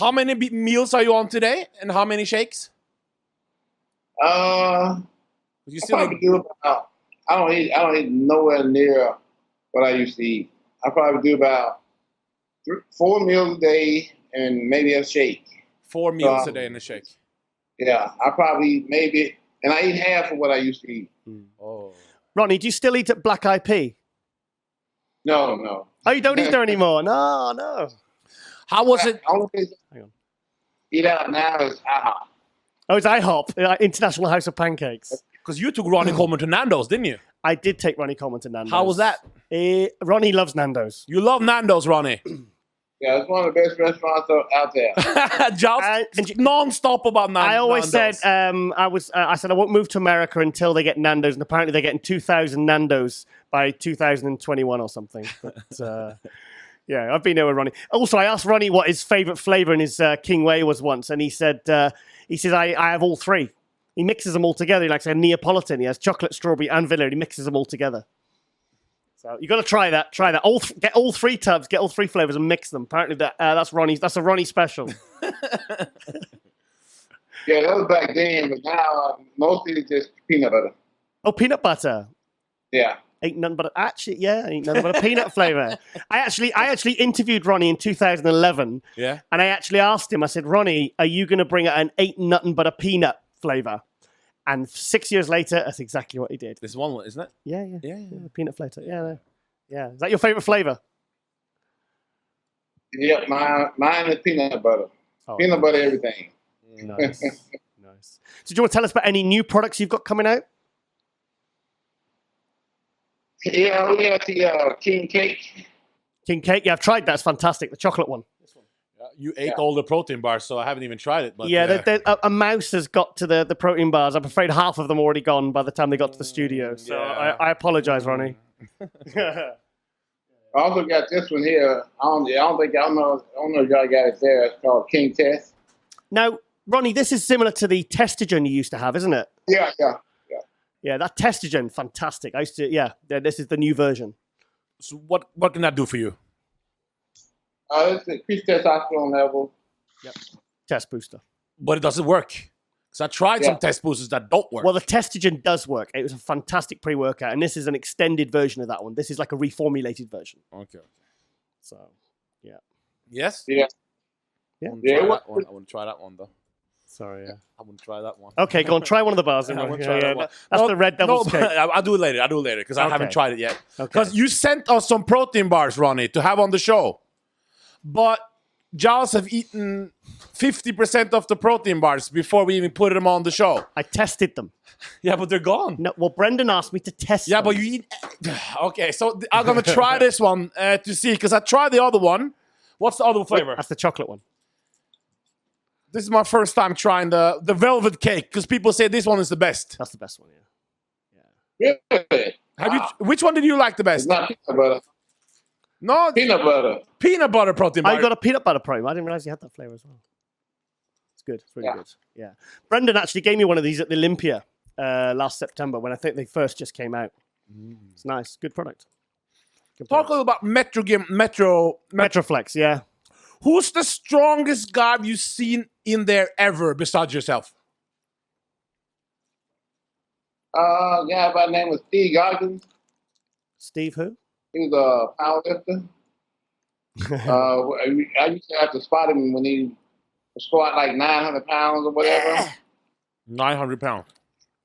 How many meals are you on today, and how many shakes? You still do about. I don't eat nowhere near what I used to eat. I probably do about 4 meals a day and maybe a shake. 4 meals a day and a shake. Yeah, I probably and I eat half of what I used to eat. Oh, Ronnie, do you still eat at Black IP? No. Oh, you don't eat there anymore? No. How was it? Only place I eat out now is IHOP. Oh, it's IHOP, International House of Pancakes. Because you took Ronnie Coleman to Nandos, didn't you? I did take Ronnie Coleman to Nandos. How was that? Ronnie loves Nandos. You love Nandos, Ronnie. Yeah, it's one of the best restaurants out there. Just non-stop about Nandos. I always said, I said I won't move to America until they get Nandos, and apparently they're getting 2,000 Nandos by 2021 or something. But yeah, I've been there with Ronnie. Also, I asked Ronnie what his favorite flavor in his King Way was once, and he said, I have all three. He mixes them all together. He likes a Neapolitan. He has chocolate, strawberry, and vanilla. He mixes them all together. So you got to try that. Try that. Get all 3 tubs. Get all 3 flavors and mix them. Apparently that's Ronnie's. That's a Ronnie special. Yeah, that was back then, but now mostly it's just peanut butter. Oh, peanut butter. Yeah. Ain't nothing but ain't nothing but a peanut flavor. I actually interviewed Ronnie in 2011. Yeah. And I actually asked him. I said, Ronnie, are you going to bring an ain't nothing but a peanut flavor? And 6 years later, that's exactly what he did. This one, isn't it? Yeah. Peanut flavor. Yeah. Is that your favorite flavor? Yeah, mine is peanut butter. Peanut butter, everything. Nice. So do you want to tell us about any new products you've got coming out? Yeah, we have the King Cake. King Cake, yeah, I've tried that. It's fantastic. The chocolate one. You ate all the protein bars, so I haven't even tried it. But, a mouse has got to the protein bars. I'm afraid half of them are already gone by the time they got to the studio. So I apologize, Ronnie. I also got this one here. I don't know if y'all got it there. It's called King Test. Now, Ronnie, this is similar to the Testogen you used to have, isn't it? Yeah. Yeah, that Testogen, fantastic. This is the new version. So what can that do for you? It's increased testosterone level. Yep. Test booster. But it doesn't work. Because I tried some test boosters that don't work. Well, the Testogen does work. It was a fantastic pre-workout, and this is an extended version of that one. This is like a reformulated version. Okay. So, yeah. Yes? Yeah. I want to try that one, though. Sorry, yeah. I want to try that one. Okay, go on. Try one of the bars. I want to try that one. That's the Red Devil's cake. I'll do it later. Because I haven't tried it yet. Because you sent us some protein bars, Ronnie, to have on the show. But Giles have eaten 50% of the protein bars before we even put them on the show. I tested them. Yeah, but they're gone. No, well, Brendan asked me to test them. Yeah, but you eat... Okay, so I'm going to try this one to see. Because I tried the other one. What's the other flavor? That's the chocolate one. This is my first time trying the velvet cake. Because people say this one is the best. That's the best one, yeah. Which one did you like the best? It's not peanut butter. No. Peanut butter. Peanut butter protein bar. Oh, you got a peanut butter protein. I didn't realize you had that flavor as well. It's good. It's really good. Yeah. Brendan actually gave me one of these at the Olympia last September when I think they first just came out. It's nice. Good product. Talk a little about Metroflex, yeah. Who's the strongest guy you've seen in there ever besides yourself? Guy by the name of Steve Goggins. Steve who? He was a powerlifter. I used to have to spot him when he was squat like 900 pounds or whatever. 900 pounds.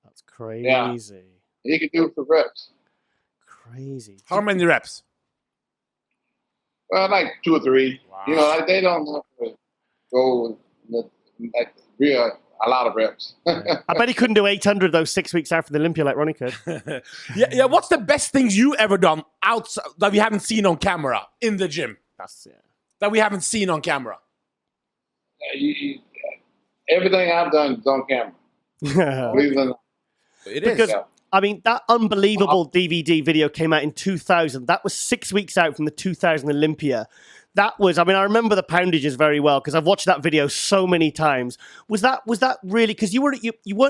That's crazy. Yeah. He could do it for reps. Crazy. How many reps? Well, like 2 or 3. Wow. You know, like they don't have to go like real a lot of reps. I bet he couldn't do 800 those 6 weeks after the Olympia like Ronnie could. Yeah. What's the best things you ever done outside that we haven't seen on camera in the gym? That we haven't seen on camera. Everything I've done is on camera. It because, is. I mean, that unbelievable DVD video came out in 2000. That was 6 weeks out from the 2000 Olympia. That was, I mean, I remember the poundages very well because I've watched that video so many times. Was that really, because you weren't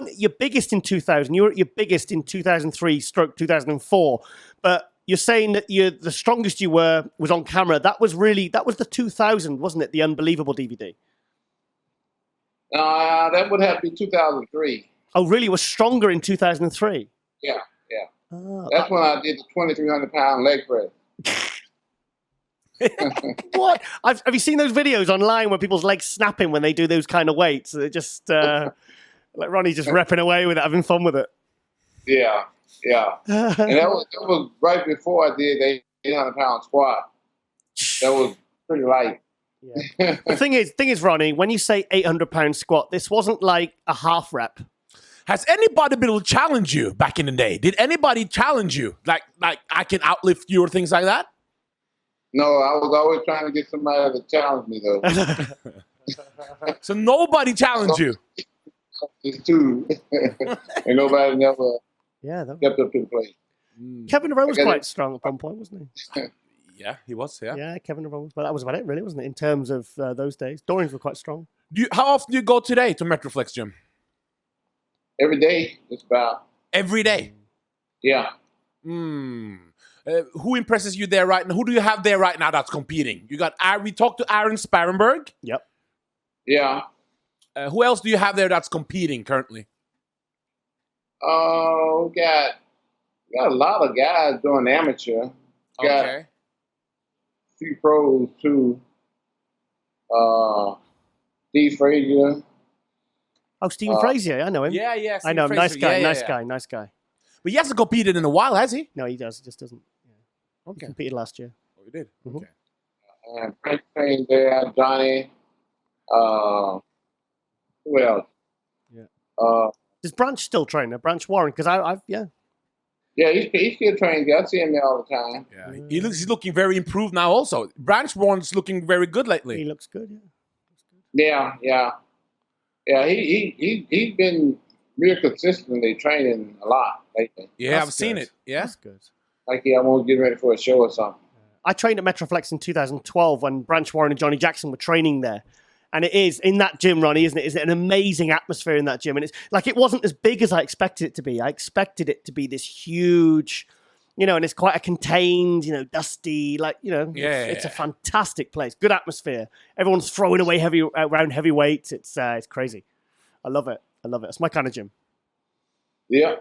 at your biggest in 2000, you were at your biggest in 2003/2004, but you're saying that the strongest you were was on camera. That was the 2000, wasn't it? The unbelievable DVD. That would have to be 2003. Oh, really? It was stronger in 2003? Yeah. That's when I did the 2,300-pound leg press. What? Have you seen those videos online where people's legs snapping when they do those kind of weights? They're just like Ronnie just repping away with it, having fun with it. Yeah. And that was right before I did the 800-pound squat. That was pretty light. Yeah. The thing is, Ronnie, when you say 800-pound squat, this wasn't like a half rep. Has any bodybuilder challenged you back in the day? Did anybody challenge you? Like I can outlift you or things like that? No, I was always trying to get somebody to challenge me, though. So nobody challenged you? Just two. And nobody never stepped up to the plate. Kevin Rowe was quite strong at one point, wasn't he? Yeah, he was, yeah. Yeah, Kevin Rowe. But that was about it, really, wasn't it, in terms of those days? Dorians were quite strong. How often do you go today to Metroflex Gym? Every day, just about. Every day? Yeah. Who impresses you there right now? Who do you have there right now that's competing? We talked to Aaron Sparrenberg. Yep. Yeah. Who else do you have there that's competing currently? We got a lot of guys doing amateur. Got a few pros too. Steve Frazier. Oh, Stephen Frazier, I know him. Yeah. I know him. Nice guy, yeah. nice guy. But he hasn't competed in a while, has he? No, he just doesn't. Yeah. Okay. He competed last year. Oh, he did? Mm-hmm. Okay. And Frank trained there, Johnny. Who else? Yeah. Does Branch still train there? Branch Warren? Because Yeah, he still trains there. I see him there all the time. Yeah, he's looking very improved now also. Branch Warren's looking very good lately. He looks good, yeah. Yeah, he's been real consistently training a lot lately. Yeah, I've seen it. Yeah. That's good. Like I won't get ready for a show or something. I trained at Metroflex in 2012 when Branch Warren and Johnny Jackson were training there. And it is, in that gym, Ronnie, isn't it? Is it an amazing atmosphere in that gym? And it's like, it wasn't as big as I expected it to be. I expected it to be this huge, and it's quite a contained, dusty, it's a fantastic place. Good atmosphere. Everyone's throwing away around heavy weights. It's crazy. I love it. It's my kind of gym. Yeah.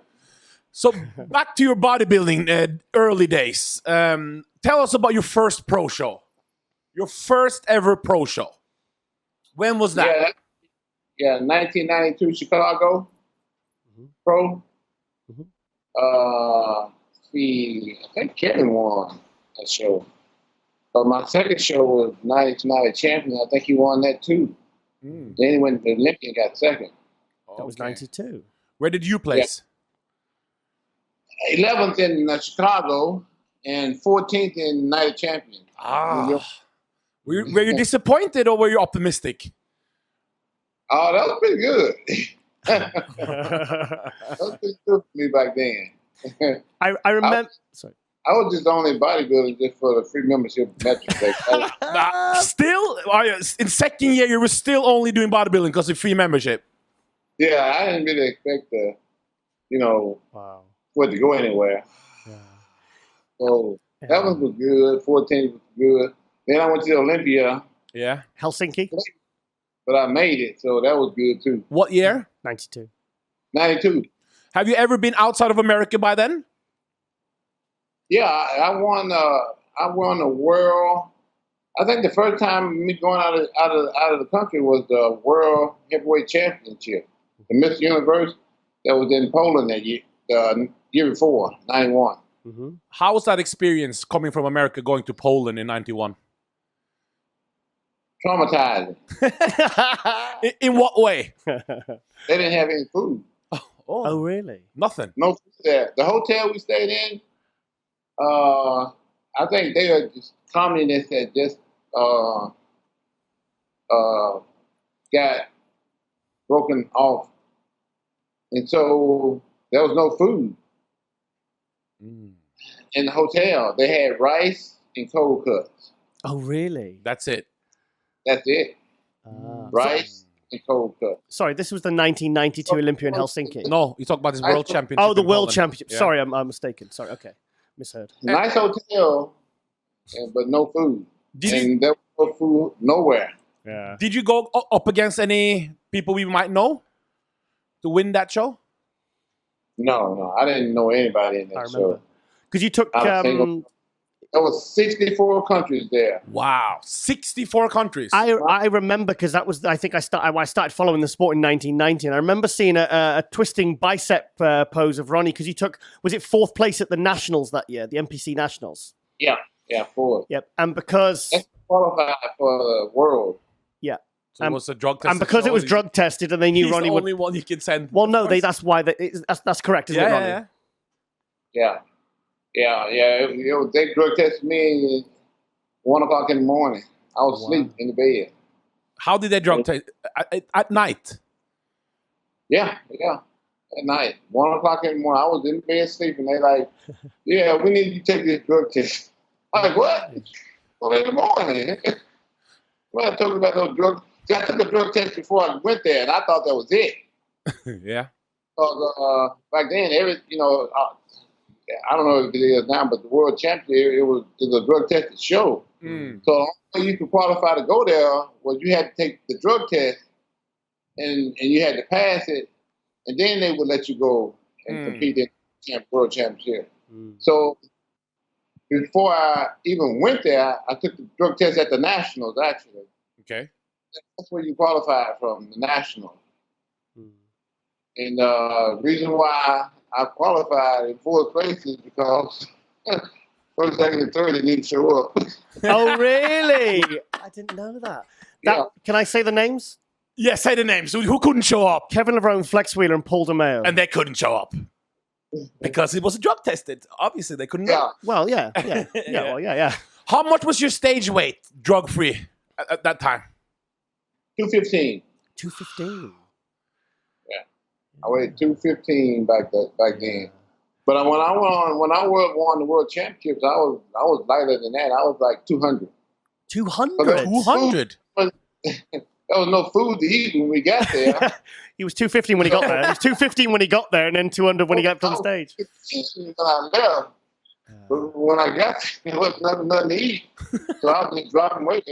So back to your bodybuilding early days. Tell us about your first pro show. Your first ever pro show. When was that? Yeah, 1992 Chicago Pro. I think Kevin won that show. But my second show was 92 Night Champion. I think he won that too. Then he went to Olympia and got second. That was 92. Where did you place? Yeah. 11th in Chicago and 14th in Night of Champions. Were you disappointed or were you optimistic? Oh, that was pretty good. That was pretty good for me back then. I remember. Sorry. I was just only bodybuilding just for the free membership of Metroflex. Still, in second year, you were still only doing bodybuilding because of free membership. Yeah, I didn't really expect for it to go anywhere. Yeah. So that one was good. 14 was good. Then I went to Olympia. Yeah. Helsinki. But I made it, so that was good too. What year? 92. 92. Have you ever been outside of America by then? Yeah, I won the world. I think the first time me going out of the country was the World Heavyweight Championship, the Miss Universe that was in Poland that year, the year before, 91. Mm-hmm. How was that experience coming from America going to Poland in 91? Traumatizing. In what way? They didn't have any food. Oh, really? Nothing. No food there. The hotel we stayed in, I think they are just communists that just got broken off. And so there was no food in the hotel. They had rice and cold cuts. Oh, really? That's it. That's it. Rice and cold cuts. Sorry, this was the 1992 Olympia in Helsinki. No, you talk about this world championship. Oh, the world Poland. championship. Yeah. Sorry, I'm mistaken. Sorry, okay. Misheard. Nice hotel, but no food. And there was no food nowhere. Yeah. Did you go up against any people we might know to win that show? No, I didn't know anybody in that show. Because you took. There was 64 countries there. Wow, 64 countries. I remember because that was I started following the sport in 1990, and I remember seeing a twisting bicep pose of Ronnie because he took, was it 4th place at the Nationals that year, the NPC Nationals? Yeah, 4th. Yep, and because that's qualified for the world. Yeah. So it was a drug test, and because it was drug tested, and they knew Ronnie the only one you could send. Well, no, that's why that's correct, isn't it, Ronnie? Yeah. They drug tested me at 1 o'clock in the morning. I was asleep in the bed. How did they drug test? At night? Yeah. At night. 1 o'clock in the morning. I was in bed sleeping. They like, yeah, we need you to take this drug test. I'm like, what? Well, in the morning. Well, I told about those drugs. I took a drug test before I went there, and I thought that was it. Yeah. Because back then, I don't know if it is now, but the world championship, it was a drug tested show. So the only way you could qualify to go there was you had to take the drug test and you had to pass it, and then they would let you go and compete in the world championship. So before I even went there, I took the drug test at the Nationals, actually. Okay. That's where you qualify from, the Nationals. And the reason why I qualified in 4th place is because first, second, and third didn't show up. Oh, really? I didn't know that. Can I say the names? Yeah, say the names. Who couldn't show up? Kevin Levrone, Flex Wheeler, and Paul DeMeo. And they couldn't show up. Because it was drug tested. Obviously, they couldn't. Yeah. Well, yeah. How much was your stage weight, drug-free, at that time? 215. 215. Yeah, I weighed 215 back then. But when I won the world championships, I was lighter than that. I was like 200. 200. 200. There was no food to eat when we got there. He was 215 when he got there. He was 215 when he got there, and then 200 when he got on stage. When I left, but when I got there, there was nothing to eat, so I was just dropping weight.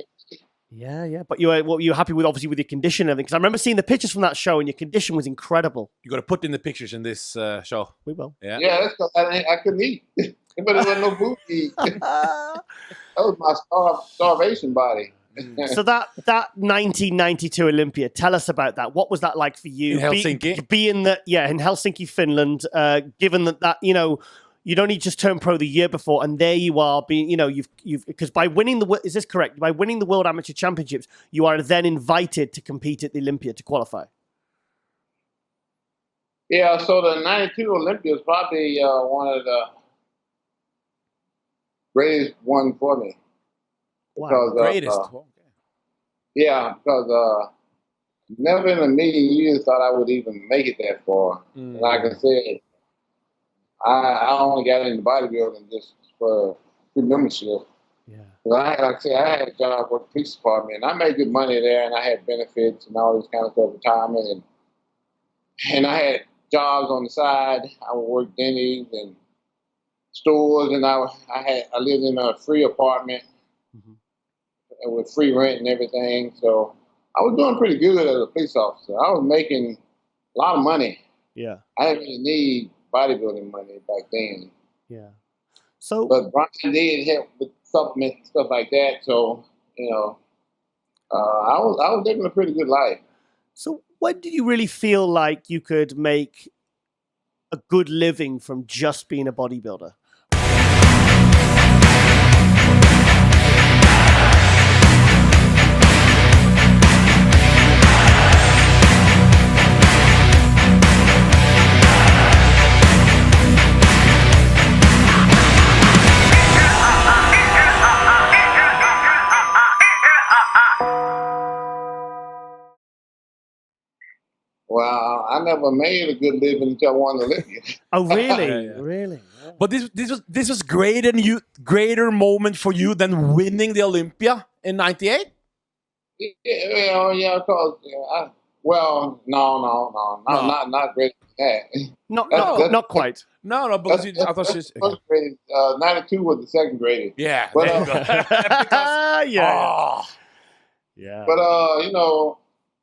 Yeah. But you were happy with, obviously, with your condition and everything. Because I remember seeing the pictures from that show, and your condition was incredible. You got to put in the pictures in this show. We will. Yeah, that's because I couldn't eat. But there was no food to eat. That was my starvation body. So that 1992 Olympia, tell us about that. What was that like for you? In Helsinki? In Helsinki, Finland. Given that you'd only just turned pro the year before, and there you are being, you've because by winning is this correct? By winning the World Amateur Championships, you are then invited to compete at the Olympia to qualify. Yeah, so the 92 Olympia is probably one of the greatest one for me. Wow, greatest. Yeah, because never in a million years thought I would even make it that far. Like I said, I only got into bodybuilding just for free membership. Yeah. Like I said, I had a job with the police department, and I made good money there, and I had benefits and all this kind of stuff, retirement, and I had jobs on the side. I would work Denny's and stores, and I lived in a free apartment with free rent and everything. So I was doing pretty good as a police officer. I was making a lot of money. Yeah. I didn't really need bodybuilding money back then. Yeah. So, but Brian did help with supplements, stuff like that. So, I was living a pretty good life. So when did you really feel like you could make a good living from just being a bodybuilder? Well, I never made a good living until I won the Olympia. Oh, really? Really? Yeah. But this was greater moment for you than winning the Olympia in '98. Yeah, because not great that. Not quite. No, because I thought she's first grade. 92 was the second grade. Yeah. But, yeah. Yeah. But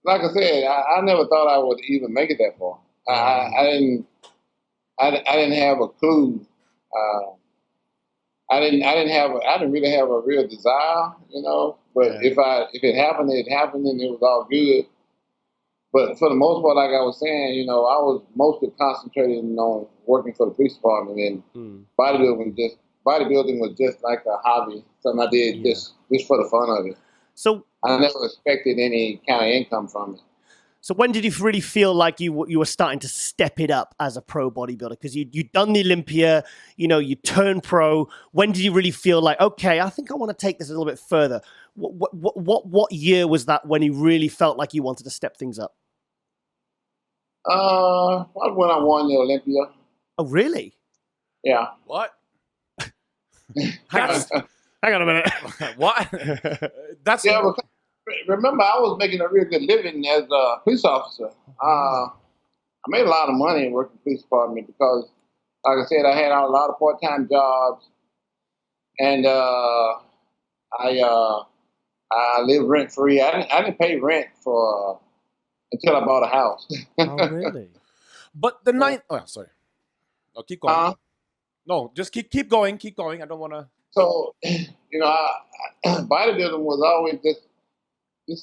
like I said, I never thought I would even make it that far. I didn't have a clue. I didn't really have a real desire, But if it happened, it happened, and it was all good. But for the most part, like I was saying, I was mostly concentrated on working for the police department, and bodybuilding was just like a hobby, something I did just for the fun of it. So I never expected any kind of income from it. So when did you really feel like you were starting to step it up as a pro bodybuilder? Because you'd done the Olympia, you turned pro. When did you really feel like, okay, I think I want to take this a little bit further? What year was that when you really felt like you wanted to step things up? When I won the Olympia. Oh, really? Yeah. What? Hang on a minute. What? That's Remember, I was making a real good living as a police officer. I made a lot of money working in the police department because, like I said, I had a lot of part-time jobs, and I lived rent-free. I didn't pay rent until I bought a house. Oh, really? But the ninth. Oh, sorry. No, keep going. No, just keep going. Keep going. I don't want to. So, bodybuilding was always just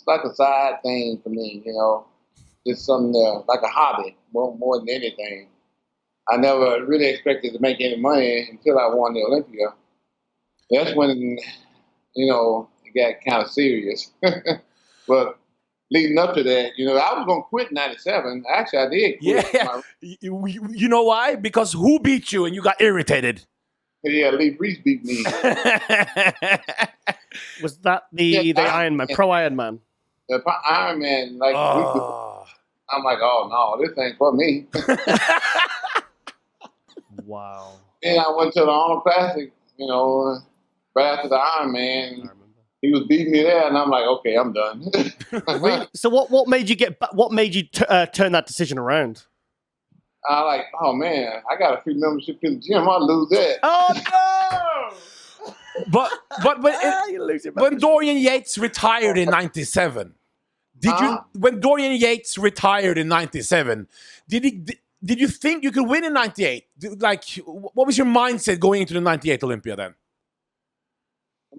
like a side thing for me, just something like a hobby more than anything. I never really expected to make any money until I won the Olympia. That's when, it got kind of serious. But leading up to that, I was going to quit in 97. Actually, I did quit. Yeah. You know why? Because who beat you and you got irritated? Yeah, Lee Reese beat me. Was that the Ironman, Pro Ironman? The Ironman, I'm like, oh no, this ain't for me. Wow. Then I went to the Arnold Classic, right after the Ironman. He was beating me there, and I'm like, okay, I'm done. Really? So what made you turn that decision around? I like, oh man, I got a free membership to the gym. I'll lose that. Oh no! But when Dorian Yates retired in '97, when Dorian Yates retired in '97, did you think you could win in '98? Like, what was your mindset going into the '98 Olympia then?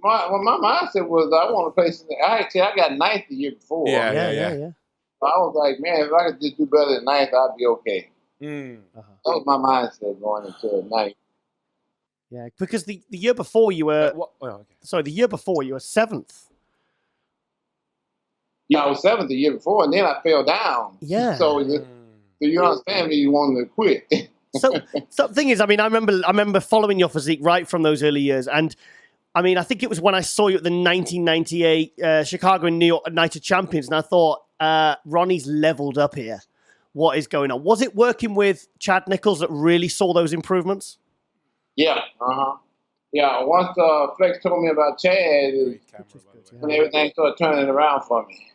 My mindset was I want to place. I got ninth the year before. Yeah. I was like, man, if I could just do better than ninth, I'd be okay. That was my mindset going into ninth. Yeah, because the year before you were the year before you were seventh. Yeah, I was seventh the year before, and then I fell down. Yeah. So you understand me? You wanted to quit. So the thing is, I remember following your physique right from those early years, and I think it was when I saw you at the 1998 Chicago and New York Night of Champions, and I thought, Ronnie's leveled up here. What is going on? Was it working with Chad Nichols that really saw those improvements? Yeah. Yeah. Once Flex told me about Chad, when everything started turning around for me.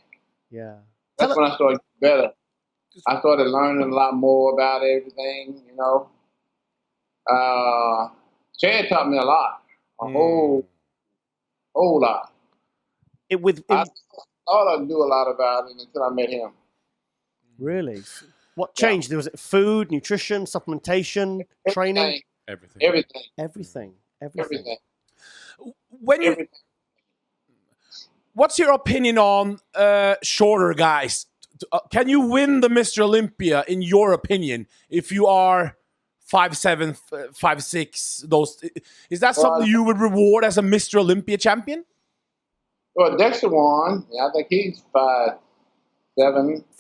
Yeah. That's when I started getting better. I started learning a lot more about everything, Chad taught me a lot. A whole lot. I thought I knew a lot about it until I met him. Really? What changed? Was it food, nutrition, supplementation, training? Everything. What's your opinion on shorter guys? Can you win the Mr. Olympia, in your opinion, if you are 5'7", 5'6"? Is that something you would reward as a Mr. Olympia champion? Well, Dexter won. I think he's 5'7",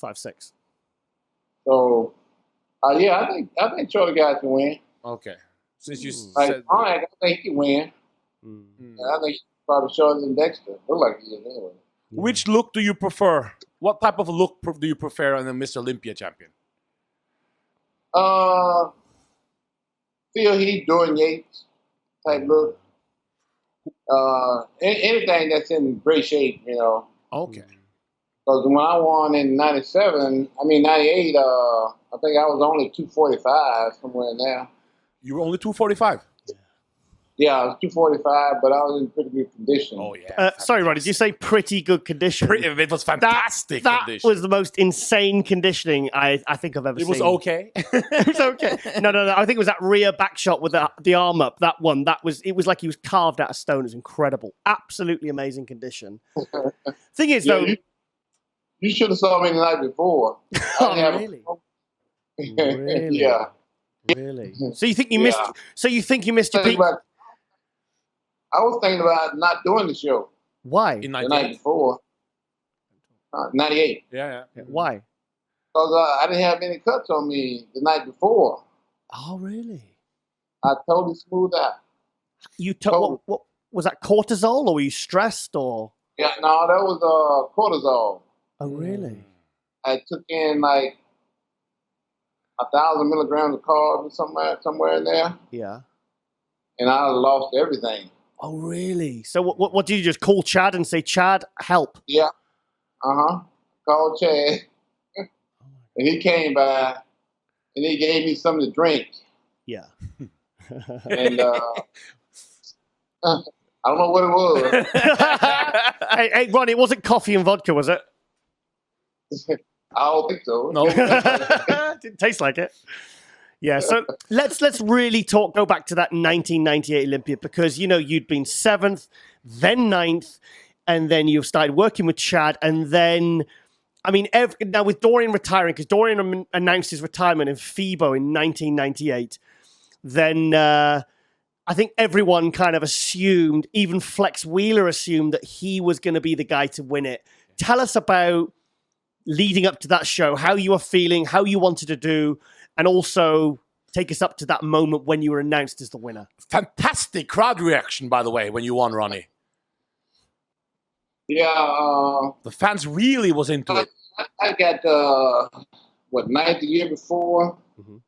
5'6". So, I think shorter guys can win. Okay, since you said, I think he can win. I think he's probably shorter than Dexter. Look like he is anyway. Which look do you prefer? What type of look do you prefer on a Mr. Olympia champion? Feel he Dorian Yates type look. Anything that's in great shape, Okay. Because when I won in 98, I think I was only 245, somewhere in there. You were only 245? Yeah, I was 245, but I was in pretty good condition. Oh, yeah. Sorry, Ronnie, did you say pretty good condition? It was fantastic that condition. Was the most insane conditioning I think I've ever seen. It was okay. It was okay. No. I think it was that rear back shot with the arm up. That one. It was like he was carved out of stone. It was incredible. Absolutely amazing condition. Thing is, though... You should have saw me the night before. Really? Really? Yeah. Really? So you think you missed... So you think you missed your peak... I was thinking about not doing the show. Why? The night before. 98. Yeah. Why? Because I didn't have any cuts on me the night before. Oh, really? I totally smoothed out. You took what was that, cortisol, or were you stressed, or? Yeah, no, that was cortisol. Oh, really? I took in like 1,000 milligrams of carbs or somewhere in there. Yeah. And I lost everything. Oh, really? So what did you just call Chad and say, Chad, help? Yeah. Called Chad. And he came by and he gave me something to drink. Yeah. And I don't know what it was. Hey, Ronnie, it wasn't coffee and vodka, was it? I don't think so. No. Didn't taste like it. Yeah, so let's really go back to that 1998 Olympia, because, you'd been 7th, then 9th, and then you started working with Chad, and then, now with Dorian retiring, because Dorian announced his retirement in FIBO in 1998, then I think everyone kind of assumed, even Flex Wheeler assumed, that he was going to be the guy to win it. Tell us about leading up to that show, how you were feeling, how you wanted to do, and also take us up to that moment when you were announced as the winner. Fantastic crowd reaction, by the way, when you won, Ronnie. Yeah. The fans really was into it. I got, 9th the year before. Mm-hmm.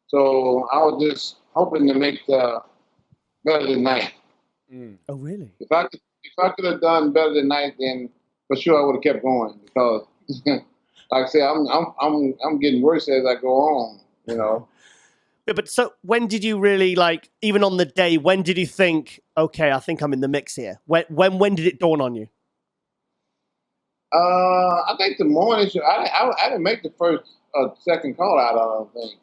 So I was just hoping to make better than 9th. Mm. Oh, really? If I could have done better than 9th, then for sure I would have kept going, because like I said, I'm getting worse as I go on, Yeah, but so when did you really, even on the day, when did you think, okay, I think I'm in the mix here? When did it dawn on you? I think the morning show, I didn't make the second call out, I don't think.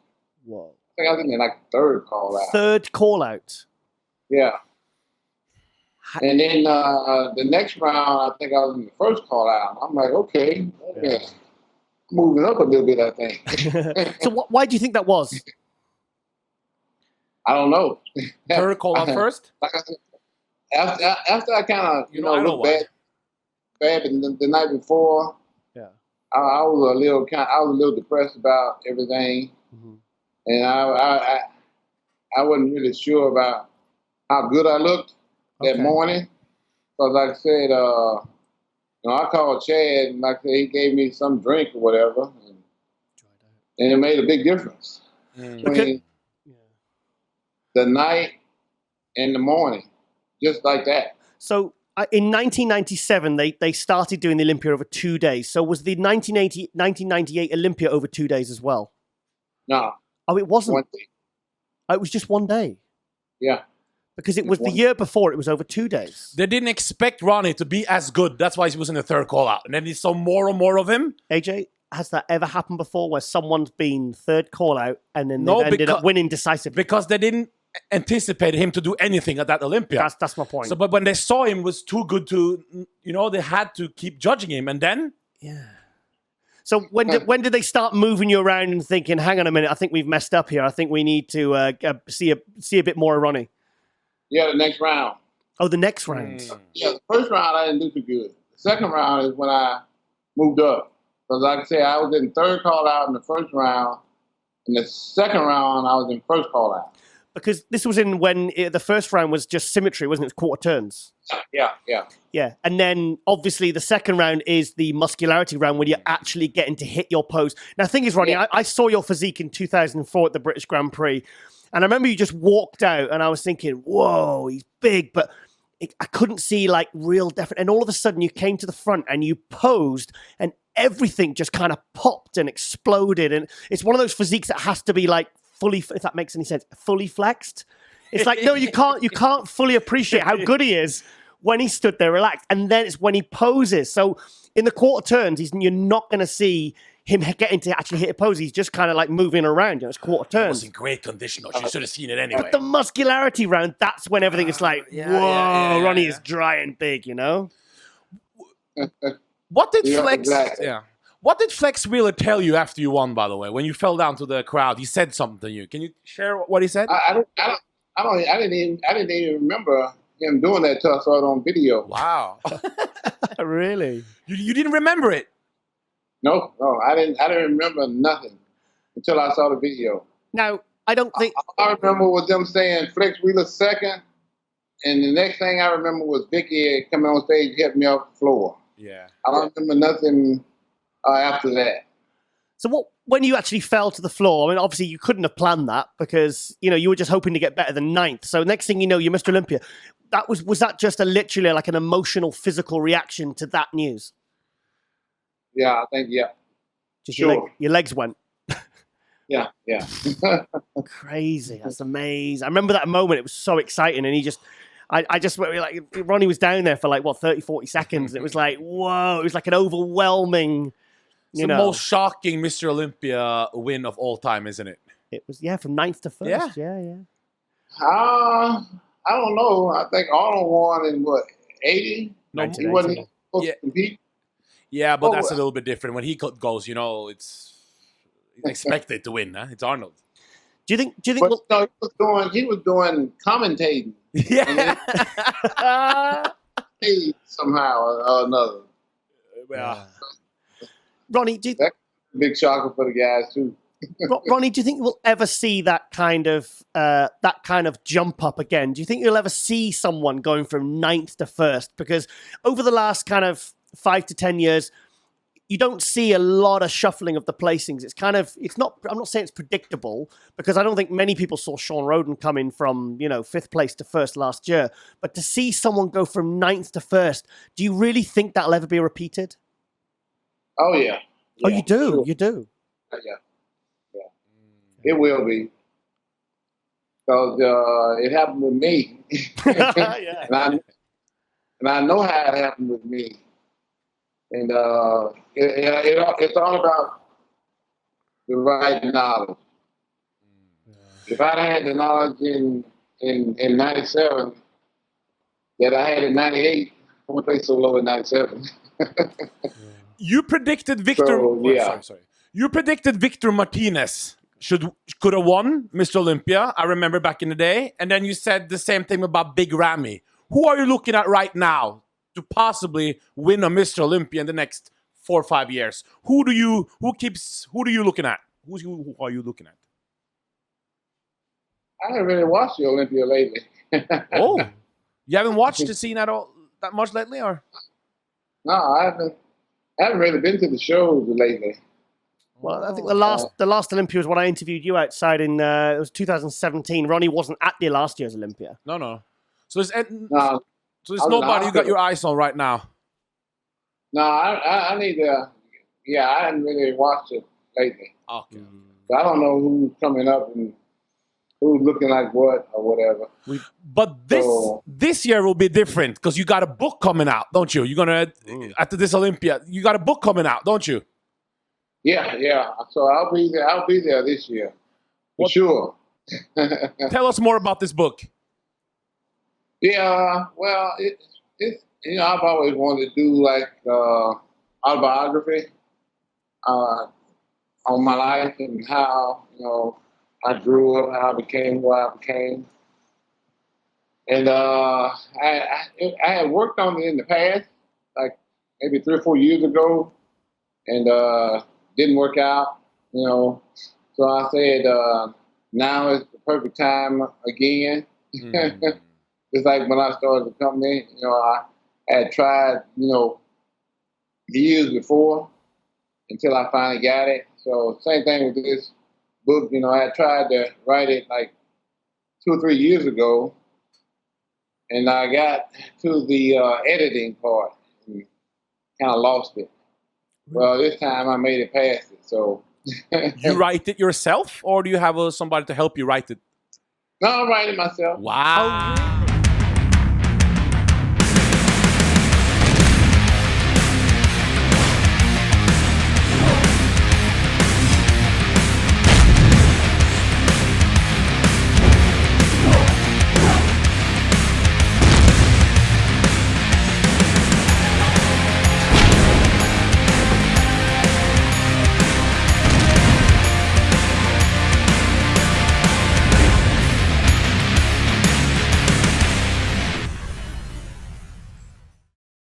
Whoa. I think I was in the third call out. Third call out? Yeah. And then the next round, I think I was in the first call out. I'm like, okay. Moving up a little bit, I think. So why do you think that was? I don't know. Third call out first? Like I said, after I kind of, looked bad the night before, I was a little depressed about everything. Mm-hmm. And I wasn't really sure about how good I looked that morning. Because like I said, I called Chad, and like I said, he gave me some drink or whatever. And it made a big difference between the night and the morning, just like that. So in 1997, they started doing the Olympia over 2 days. So was the 1998 Olympia over 2 days as well? No. Oh, it wasn't? 1 day. Oh, it was just 1 day? Yeah. Because it was the year before, it was over 2 days. They didn't expect Ronnie to be as good. That's why he was in the third call out. And then they saw more and more of him. AJ, has that ever happened before where someone's been third call out and then they ended up winning decisively? Because they didn't anticipate him to do anything at that Olympia. That's my point. So, but when they saw him was too good to, they had to keep judging him. And then? Yeah. So when did they start moving you around and thinking, hang on a minute, I think we've messed up here. I think we need to see a bit more of Ronnie. Yeah, the next round. Oh, the next round. Yeah, the first round I didn't do too good. The second round is when I moved up. Because like I said, I was in third call out in the first round. In the second round, I was in first call out. Because this was when the first round was just symmetry, wasn't it? It was quarter turns. Yeah. And then obviously the second round is the muscularity round when you're actually getting to hit your pose. Now, the thing is, Ronnie, I saw your physique in 2004 at the British Grand Prix. And I remember you just walked out and I was thinking, whoa, he's big, but I couldn't see real definite. And all of a sudden you came to the front and you posed and everything just kind of popped and exploded. And it's one of those physiques that has to be fully, if that makes any sense, fully flexed. It's like, no, you can't fully appreciate how good he is when he stood there relaxed. And then it's when he poses. So in the quarter turns, you're not going to see him getting to actually hit a pose. He's just kind of like moving around. It's quarter turns. He was in great condition, though. You should have seen it anyway. But the muscularity round, that's when everything is like, whoa, Ronnie is dry and big, What did Flex... Yeah. What did Flex Wheeler tell you after you won, by the way? When you fell down to the crowd, he said something to you. Can you share what he said? I didn't even remember him doing that till I saw it on video. Wow. Really? You didn't remember it? No, I didn't remember nothing until I saw the video. Now, I don't think... I remember was them saying Flex Wheeler second, and the next thing I remember was Vicky coming on stage and helped me off the floor. Yeah. I don't remember nothing after that. So when you actually fell to the floor, I mean, obviously you couldn't have planned that because, you were just hoping to get better than ninth. So next thing you know, you're Mr. Olympia. Was that just literally like an emotional, physical reaction to that news? Yeah, I think, yeah. Just sure. Your legs went. Yeah. Crazy. That's amazing. I remember that moment. It was so exciting. And I just like, Ronnie was down there for 30, 40 seconds. It was like, whoa. It was like an overwhelming, It's the most shocking Mr. Olympia win of all time, isn't it? It was, from ninth to first. Yeah. I don't know. I think Arnold won in 80? No, he wasn't supposed to compete. Yeah, but that's a little bit different. When he goes, it's expected to win. Huh? It's Arnold. Do you think? But, no, he was doing commentating. Yeah. Somehow or another. Yeah. Ronnie, that's a big shocker for the guys too. Ronnie, do you think we'll ever see that kind of jump up again? Do you think you'll ever see someone going from ninth to first? Because over the last kind of 5 to 10 years, you don't see a lot of shuffling of the placings. I'm not saying it's predictable because I don't think many people saw Sean Roden coming from, 5th place to first last year. But to see someone go from ninth to first, do you really think that'll ever be repeated? Oh, yeah. Oh, you do? Sure. You do? Yeah. It will be. Because it happened with me. Yeah. and I know how it happened with me. And it's all about the right knowledge. If I'd had the knowledge in 97 that I had in 98, I wouldn't play so low in 97. You predicted Victor. Sorry. You predicted Victor Martinez could have won Mr. Olympia. I remember back in the day, and then you said the same thing about Big Ramy. Who are you looking at right now to possibly win a Mr. Olympia in the next 4 or 5 years? Who are you looking at? Who are you looking at? I haven't really watched the Olympia lately. Oh, you haven't watched the scene that much lately, or? No, I haven't really been to the shows lately. Well, I think the last Olympia was when I interviewed you outside in it was 2017. Ronnie wasn't at the last year's Olympia. No. So there's nobody you got your eyes on right now. No, I need to. Yeah, I haven't really watched it lately. Okay. So I don't know who's coming up and who's looking like what or whatever. But this year will be different because you got a book coming out, don't you? You're gonna after this Olympia, you got a book coming out, don't you? Yeah. So I'll be there. I'll be there this year for sure. Tell us more about this book. Yeah, well, it's I've always wanted to do like autobiography on my life and how I grew up, how I became what I became, and I had worked on it in the past, like maybe 3 or 4 years ago, and didn't work out, So I said now is the perfect time again. Just like when I started the company, I had tried, years before until I finally got it. So same thing with this book, I had tried to write it like 2 or 3 years ago, and I got to the editing part and kind of lost it. Well, this time I made it past it. So you write it yourself, or do you have somebody to help you write it? No, I'm writing myself. Wow.